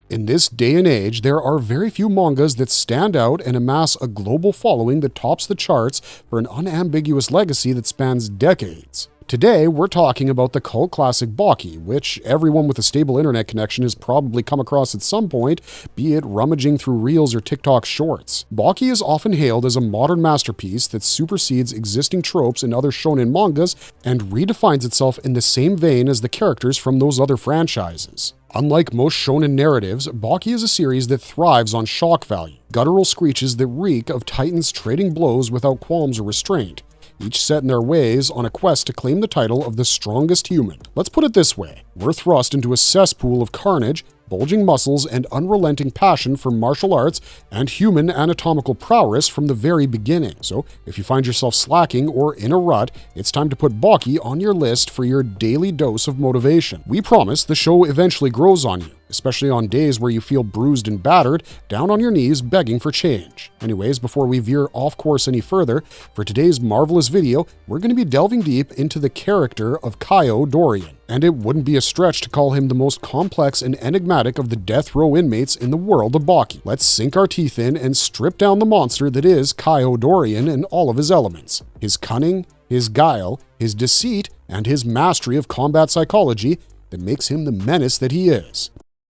In this day and age, there are very few mangas that stand out and amass a global following that tops the charts for an unambiguous legacy that spans decades. Today, we're talking about the cult classic Baki, which everyone with a stable internet connection has probably come across at some point, be it rummaging through Reels or TikTok shorts. Baki is often hailed as a modern masterpiece that supersedes existing tropes in other shonen mangas and redefines itself in the same vein as the characters from those other franchises. Unlike most shonen narratives, Baki is a series that thrives on shock value, guttural screeches that reek of titans trading blows without qualms or restraint, each set in their ways on a quest to claim the title of the strongest human. Let's put it this way, we're thrust into a cesspool of carnage, bulging muscles, and unrelenting passion for martial arts and human anatomical prowess from the very beginning. So, if you find yourself slacking or in a rut, it's time to put Baki on your list for your daily dose of motivation. We promise the show eventually grows on you, especially on days where you feel bruised and battered, down on your knees begging for change. Anyways, before we veer off course any further, for today's marvelous video, we're going to be delving deep into the character of Kaiou Dorian. And it wouldn't be a stretch to call him the most complex and enigmatic of the death row inmates in the world of Baki. Let's sink our teeth in and strip down the monster that is Kaiou Dorian in all of his elements. His cunning, his guile, his deceit, and his mastery of combat psychology that makes him the menace that he is.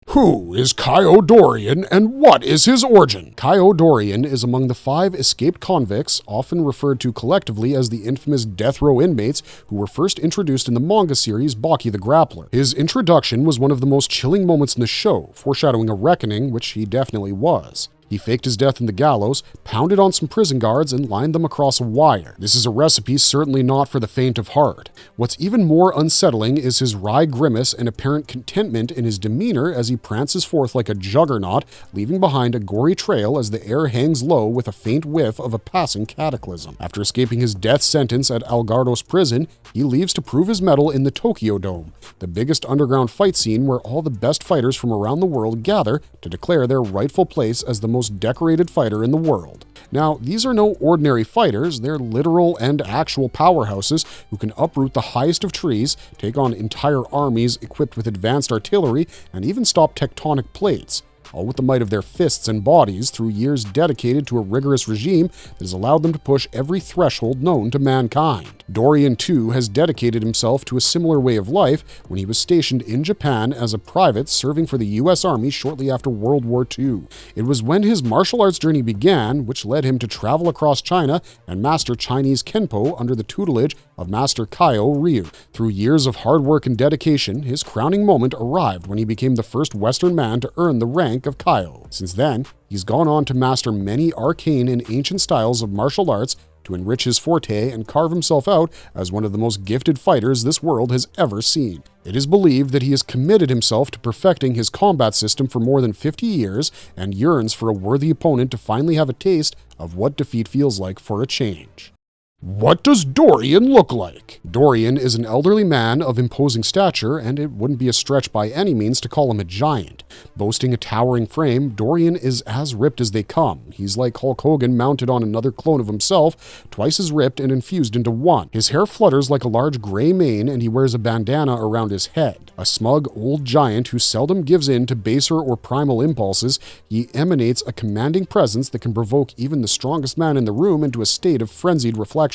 Who is Kaiou Dorian and what is his origin? Kaiou Dorian is among the 5 escaped convicts, often referred to collectively as the infamous death row inmates, who were first introduced in the manga series Baki the Grappler. His introduction was one of the most chilling moments in the show, foreshadowing a reckoning, which he definitely was. He faked his death in the gallows, pounded on some prison guards, and lined them across a wire. This is a recipe certainly not for the faint of heart. What's even more unsettling is his wry grimace and apparent contentment in his demeanor as he prances forth like a juggernaut, leaving behind a gory trail as the air hangs low with a faint whiff of a passing cataclysm. After escaping his death sentence at Algardos prison, he leaves to prove his mettle in the Tokyo Dome, the biggest underground fight scene where all the best fighters from around the world gather to declare their rightful place as the most decorated fighter in the world. Now, these are no ordinary fighters, they're literal and actual powerhouses who can uproot the highest of trees, take on entire armies equipped with advanced artillery, and even stop tectonic plates, all with the might of their fists and bodies through years dedicated to a rigorous regime that has allowed them to push every threshold known to mankind. Dorian, too, has dedicated himself to a similar way of life when he was stationed in Japan as a private serving for the US Army shortly after World War II. It was when his martial arts journey began, which led him to travel across China and master Chinese Kenpo under the tutelage of Master Kaiou Ryu. Through years of hard work and dedication, his crowning moment arrived when he became the first Western man to earn the rank of Kaiou. Since then, he's gone on to master many arcane and ancient styles of martial arts to enrich his forte and carve himself out as one of the most gifted fighters this world has ever seen. It is believed that he has committed himself to perfecting his combat system for more than 50 years and yearns for a worthy opponent to finally have a taste of what defeat feels like for a change. What does Dorian look like? Dorian is an elderly man of imposing stature, and it wouldn't be a stretch by any means to call him a giant. Boasting a towering frame, Dorian is as ripped as they come. He's like Hulk Hogan mounted on another clone of himself, twice as ripped and infused into one. His hair flutters like a large gray mane, and he wears a bandana around his head. A smug old giant who seldom gives in to baser or primal impulses, he emanates a commanding presence that can provoke even the strongest man in the room into a state of frenzied reflection.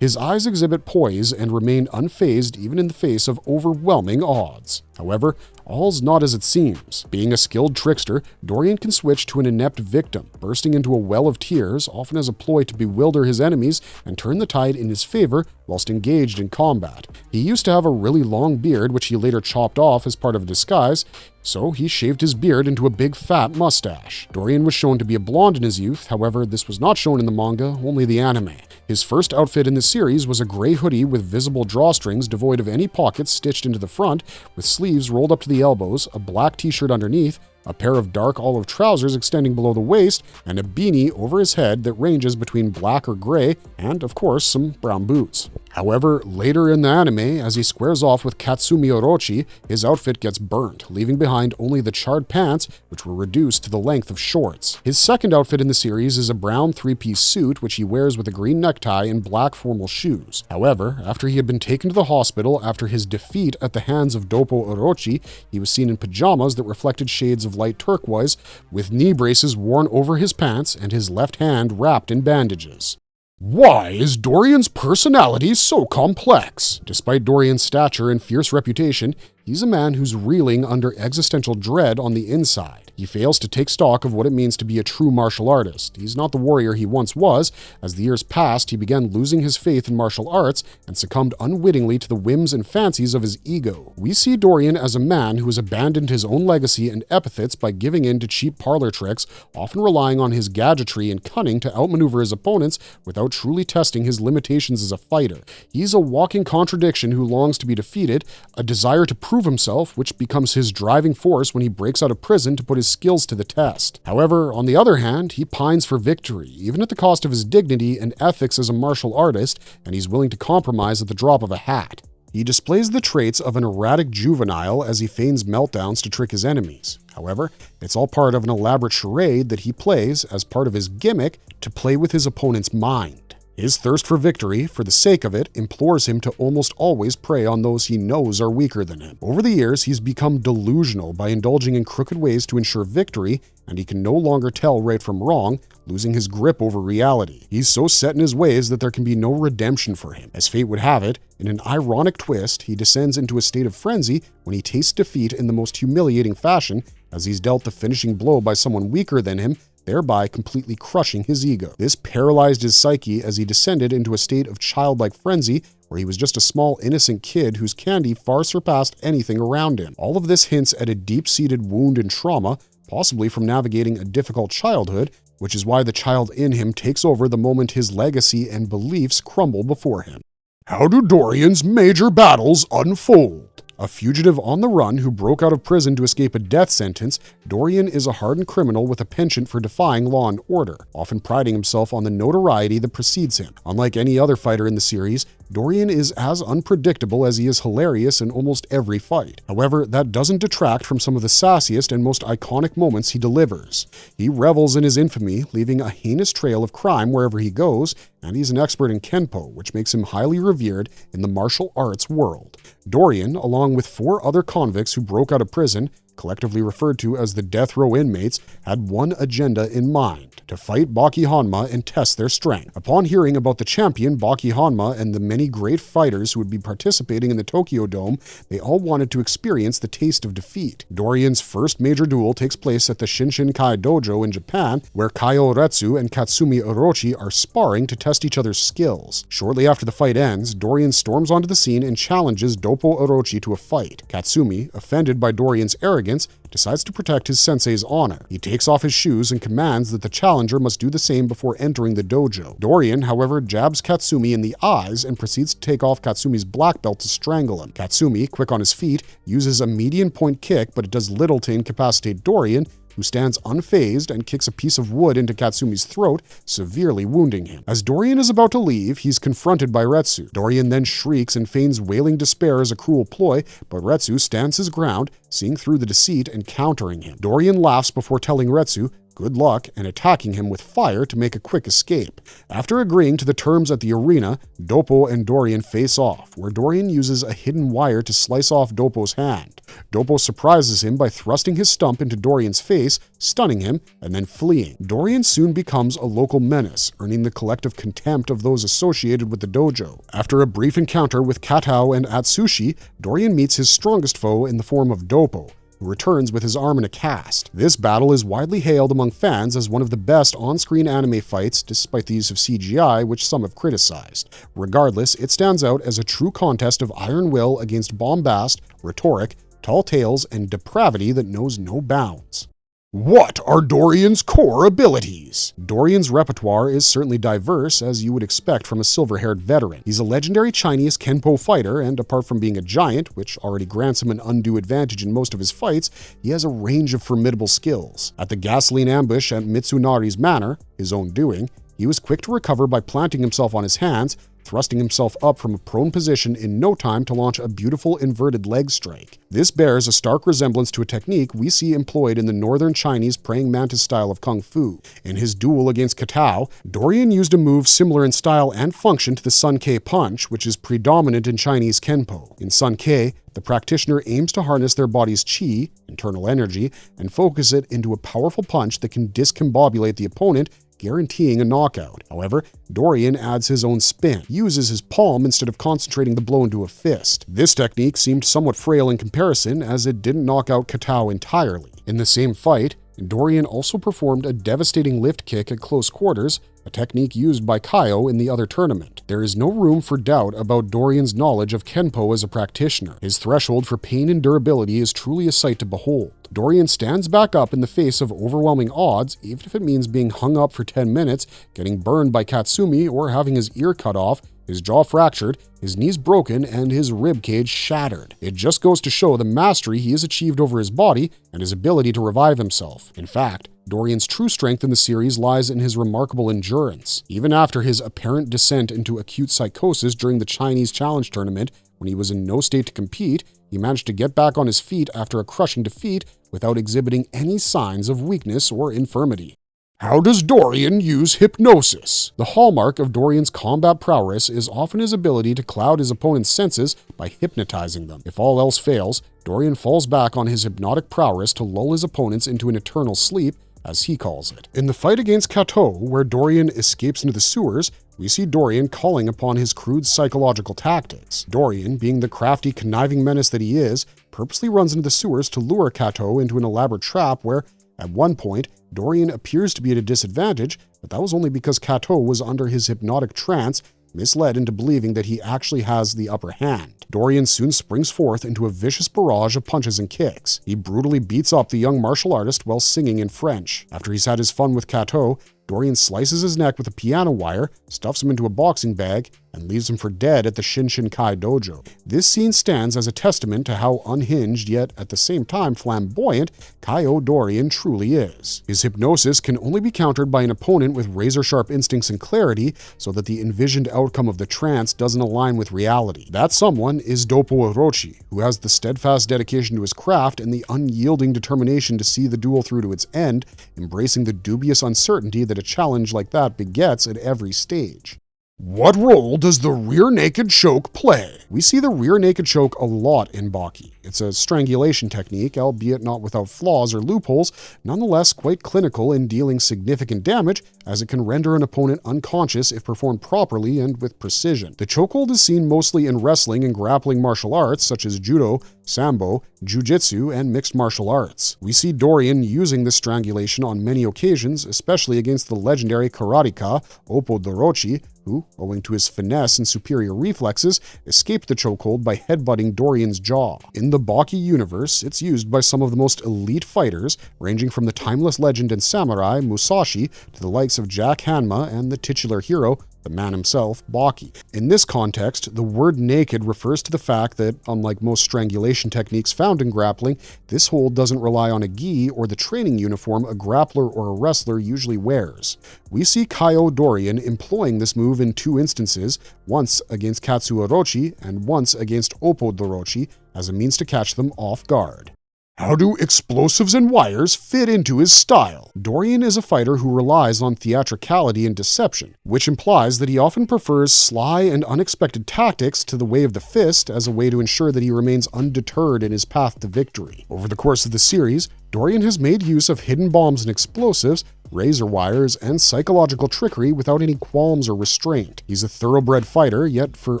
His eyes exhibit poise and remain unfazed even in the face of overwhelming odds. However, all's not as it seems. Being a skilled trickster, Dorian can switch to an inept victim, bursting into a well of tears, often as a ploy to bewilder his enemies and turn the tide in his favor whilst engaged in combat. He used to have a really long beard, which he later chopped off as part of a disguise, so he shaved his beard into a big fat mustache. Dorian was shown to be a blonde in his youth, however, this was not shown in the manga, only the anime. His first outfit in the series was a gray hoodie with visible drawstrings devoid of any pockets stitched into the front, with sleeves rolled up to the elbows, a black t-shirt underneath, a pair of dark olive trousers extending below the waist, and a beanie over his head that ranges between black or gray, and of course some brown boots. However, later in the anime, as he squares off with Katsumi Orochi, his outfit gets burnt, leaving behind only the charred pants, which were reduced to the length of shorts. His second outfit in the series is a brown three-piece suit, which he wears with a green necktie and black formal shoes. However, after he had been taken to the hospital after his defeat at the hands of Dopo Orochi, he was seen in pajamas that reflected shades of of light turquoise, with knee braces worn over his pants and his left hand wrapped in bandages. Why is Dorian's personality so complex? Despite Dorian's stature and fierce reputation, he's a man who's reeling under existential dread on the inside. He fails to take stock of what it means to be a true martial artist. He's not the warrior he once was. As the years passed, he began losing his faith in martial arts and succumbed unwittingly to the whims and fancies of his ego. We see Dorian as a man who has abandoned his own legacy and epithets by giving in to cheap parlor tricks, often relying on his gadgetry and cunning to outmaneuver his opponents without truly testing his limitations as a fighter. He's a walking contradiction who longs to be defeated, a desire to prove himself, which becomes his driving force when he breaks out of prison to put his skills to the test. However, on the other hand, he pines for victory, even at the cost of his dignity and ethics as a martial artist, and he's willing to compromise at the drop of a hat. He displays the traits of an erratic juvenile as he feigns meltdowns to trick his enemies. However, it's all part of an elaborate charade that he plays as part of his gimmick to play with his opponent's mind. His thirst for victory, for the sake of it, implores him to almost always prey on those he knows are weaker than him. Over the years, he's become delusional by indulging in crooked ways to ensure victory, and he can no longer tell right from wrong, losing his grip over reality. He's so set in his ways that there can be no redemption for him. As fate would have it, in an ironic twist, he descends into a state of frenzy when he tastes defeat in the most humiliating fashion, as he's dealt the finishing blow by someone weaker than him, thereby completely crushing his ego. This paralyzed his psyche as he descended into a state of childlike frenzy where he was just a small innocent kid whose candy far surpassed anything around him. All of this hints at a deep-seated wound and trauma, possibly from navigating a difficult childhood, which is why the child in him takes over the moment his legacy and beliefs crumble before him. How do Dorian's major battles unfold? A fugitive on the run who broke out of prison to escape a death sentence, Dorian is a hardened criminal with a penchant for defying law and order, often priding himself on the notoriety that precedes him. Unlike any other fighter in the series, Dorian is as unpredictable as he is hilarious in almost every fight. However, that doesn't detract from some of the sassiest and most iconic moments he delivers. He revels in his infamy, leaving a heinous trail of crime wherever he goes, and he's an expert in Kenpo, which makes him highly revered in the martial arts world. Dorian, along with 4 other convicts who broke out of prison, collectively referred to as the death row inmates, had one agenda in mind: to fight Baki Hanma and test their strength. Upon hearing about the champion Baki Hanma and the many great fighters who would be participating in the Tokyo Dome, they all wanted to experience the taste of defeat. Dorian's first major duel takes place at the Shinshinkai Dojo in Japan, where Kaiou Retsu and Katsumi Orochi are sparring to test each other's skills. Shortly after the fight ends, Dorian storms onto the scene and challenges Doppo Orochi to a fight. Katsumi, offended by Dorian's arrogance, decides to protect his sensei's honor. He takes off his shoes and commands that the challenger must do the same before entering the dojo. Dorian, however, jabs Katsumi in the eyes and proceeds to take off Katsumi's black belt to strangle him. Katsumi, quick on his feet, uses a median point kick, but it does little to incapacitate Dorian, who stands unfazed and kicks a piece of wood into Katsumi's throat, severely wounding him. As Dorian is about to leave, he's confronted by Retsu. Dorian then shrieks and feigns wailing despair as a cruel ploy, but Retsu stands his ground, seeing through the deceit and countering him. Dorian laughs before telling Retsu good luck and attacking him with fire to make a quick escape. After agreeing to the terms at the arena, Doppo and Dorian face off, where Dorian uses a hidden wire to slice off Doppo's hand. Doppo surprises him by thrusting his stump into Dorian's face, stunning him, and then fleeing. Dorian soon becomes a local menace, earning the collective contempt of those associated with the dojo. After a brief encounter with Katao and Atsushi, Dorian meets his strongest foe in the form of Doppo, who returns with his arm in a cast. This battle is widely hailed among fans as one of the best on-screen anime fights, despite the use of CGI, which some have criticized. Regardless, it stands out as a true contest of iron will against bombast, rhetoric, tall tales, and depravity that knows no bounds. What are Dorian's core abilities? Dorian's repertoire is certainly diverse, as you would expect from a silver-haired veteran. He's a legendary Chinese Kenpo fighter, and apart from being a giant, which already grants him an undue advantage in most of his fights, he has a range of formidable skills. At the gasoline ambush at Mitsunari's manor, his own doing, he was quick to recover by planting himself on his hands, thrusting himself up from a prone position in no time to launch a beautiful inverted leg strike. This bears a stark resemblance to a technique we see employed in the northern Chinese praying mantis style of kung fu. In his duel against Kaiou, Dorian used a move similar in style and function to the Sun Ke punch, which is predominant in Chinese Kenpo. In Sun Ke, the practitioner aims to harness their body's qi, internal energy, and focus it into a powerful punch that can discombobulate the opponent, guaranteeing a knockout. However, Dorian adds his own spin, uses his palm instead of concentrating the blow into a fist. This technique seemed somewhat frail in comparison, as it didn't knock out Kaiou entirely. In the same fight, Dorian also performed a devastating lift kick at close quarters, a technique used by Kaiou in the other tournament. There is no room for doubt about Dorian's knowledge of Kenpo as a practitioner. His threshold for pain and durability is truly a sight to behold. Dorian stands back up in the face of overwhelming odds, even if it means being hung up for 10 minutes, getting burned by Katsumi, or having his ear cut off, his jaw fractured, his knees broken, and his rib cage shattered. It just goes to show the mastery he has achieved over his body and his ability to revive himself. In fact, Dorian's true strength in the series lies in his remarkable endurance. Even after his apparent descent into acute psychosis during the Chinese Challenge tournament, when he was in no state to compete, he managed to get back on his feet after a crushing defeat without exhibiting any signs of weakness or infirmity. How does Dorian use hypnosis? The hallmark of Dorian's combat prowess is often his ability to cloud his opponent's senses by hypnotizing them. If all else fails, Dorian falls back on his hypnotic prowess to lull his opponents into an eternal sleep, as he calls it. In the fight against Kaiou, where Dorian escapes into the sewers, we see Dorian calling upon his crude psychological tactics. Dorian, being the crafty, conniving menace that he is, purposely runs into the sewers to lure Kaiou into an elaborate trap where, at one point, Dorian appears to be at a disadvantage, but that was only because Kaiou was under his hypnotic trance, misled into believing that he actually has the upper hand. Dorian soon springs forth into a vicious barrage of punches and kicks. He brutally beats up the young martial artist while singing in French. After he's had his fun with Kaiou, Dorian slices his neck with a piano wire, stuffs him into a boxing bag, and leaves him for dead at the Shinshinkai dojo. This scene stands as a testament to how unhinged yet at the same time flamboyant Kaiou Dorian truly is. His hypnosis can only be countered by an opponent with razor-sharp instincts and clarity so that the envisioned outcome of the trance doesn't align with reality. That someone is Doppo Orochi, who has the steadfast dedication to his craft and the unyielding determination to see the duel through to its end, embracing the dubious uncertainty that a challenge like that begets at every stage. What role does the rear naked choke play? We see the rear naked choke a lot in Baki. It's a strangulation technique, albeit not without flaws or loopholes, nonetheless quite clinical in dealing significant damage, as it can render an opponent unconscious if performed properly and with precision. The chokehold is seen mostly in wrestling and grappling martial arts such as judo, sambo, jiu-jitsu, and mixed martial arts. We see Dorian using this strangulation on many occasions, especially against the legendary karateka Oppo Dorochi, who, owing to his finesse and superior reflexes, escaped the chokehold by headbutting Dorian's jaw. In the Baki universe, it's used by some of the most elite fighters, ranging from the timeless legend and samurai Musashi to the likes of Jack Hanma and the titular hero, the man himself, Baki. In this context, the word naked refers to the fact that, unlike most strangulation techniques found in grappling, this hold doesn't rely on a gi or the training uniform a grappler or a wrestler usually wears. We see Kaiou Dorian employing this move in two instances, once against Katsu Orochi and once against Oppo Dorochi, as a means to catch them off guard. How do explosives and wires fit into his style? Dorian is a fighter who relies on theatricality and deception, which implies that he often prefers sly and unexpected tactics to the way of the fist as a way to ensure that he remains undeterred in his path to victory. Over the course of the series, Dorian has made use of hidden bombs and explosives, razor wires, and psychological trickery without any qualms or restraint. He's a thoroughbred fighter, yet for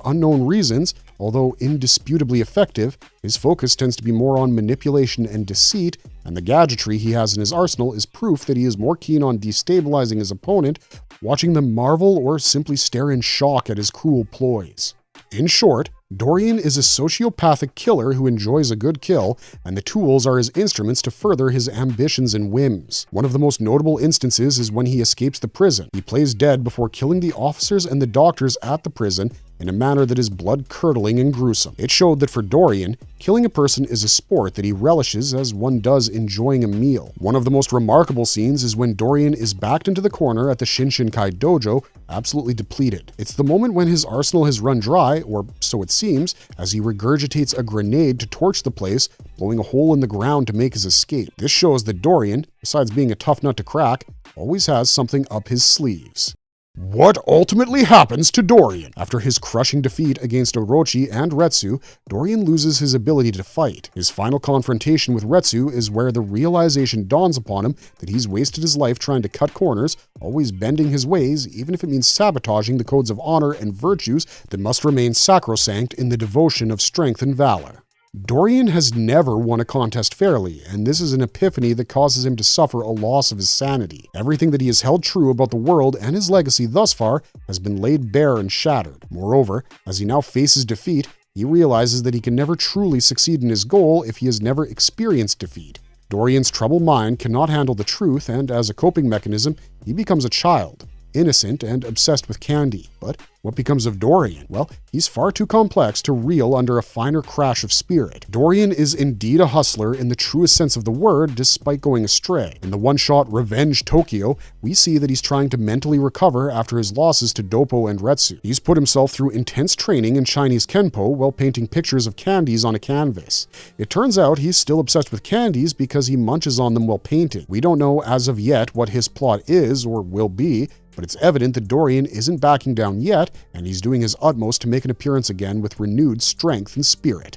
unknown reasons, although indisputably effective, his focus tends to be more on manipulation and deceit, and the gadgetry he has in his arsenal is proof that he is more keen on destabilizing his opponent, watching them marvel or simply stare in shock at his cruel ploys. In short, Dorian is a sociopathic killer who enjoys a good kill, and the tools are his instruments to further his ambitions and whims. One of the most notable instances is when he escapes the prison. He plays dead before killing the officers and the doctors at the prison, in a manner that is blood-curdling and gruesome. It showed that for Dorian, killing a person is a sport that he relishes as one does enjoying a meal. One of the most remarkable scenes is when Dorian is backed into the corner at the Shinshinkai dojo, absolutely depleted. It's the moment when his arsenal has run dry, or so it seems, as he regurgitates a grenade to torch the place, blowing a hole in the ground to make his escape. This shows that Dorian, besides being a tough nut to crack, always has something up his sleeves. What ultimately happens to Dorian? After his crushing defeat against Orochi and Retsu, Dorian loses his ability to fight. His final confrontation with Retsu is where the realization dawns upon him that he's wasted his life trying to cut corners, always bending his ways, even if it means sabotaging the codes of honor and virtues that must remain sacrosanct in the devotion of strength and valor. Dorian has never won a contest fairly, and this is an epiphany that causes him to suffer a loss of his sanity. Everything that he has held true about the world and his legacy thus far has been laid bare and shattered. Moreover, as he now faces defeat, he realizes that he can never truly succeed in his goal if he has never experienced defeat. Dorian's troubled mind cannot handle the truth, and as a coping mechanism, he becomes a child, innocent and obsessed with candy. But what becomes of Dorian? Well, he's far too complex to reel under a finer crash of spirit. Dorian is indeed a hustler in the truest sense of the word, despite going astray. In the one-shot Revenge Tokyo, we see that he's trying to mentally recover after his losses to Doppo and Retsu. He's put himself through intense training in Chinese Kenpo while painting pictures of candies on a canvas. It turns out he's still obsessed with candies because he munches on them while painting. We don't know as of yet what his plot is or will be, but it's evident that Dorian isn't backing down yet, and he's doing his utmost to make an appearance again with renewed strength and spirit.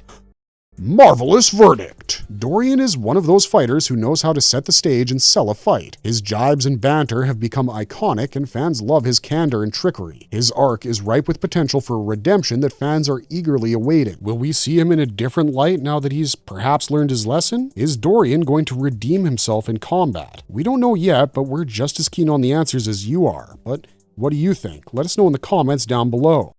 Marvelous verdict! Dorian is one of those fighters who knows how to set the stage and sell a fight. His jibes and banter have become iconic, and fans love his candor and trickery. His arc is ripe with potential for a redemption that fans are eagerly awaiting. Will we see him in a different light now that he's perhaps learned his lesson? Is Dorian going to redeem himself in combat? We don't know yet, but we're just as keen on the answers as you are. But what do you think? Let us know in the comments down below.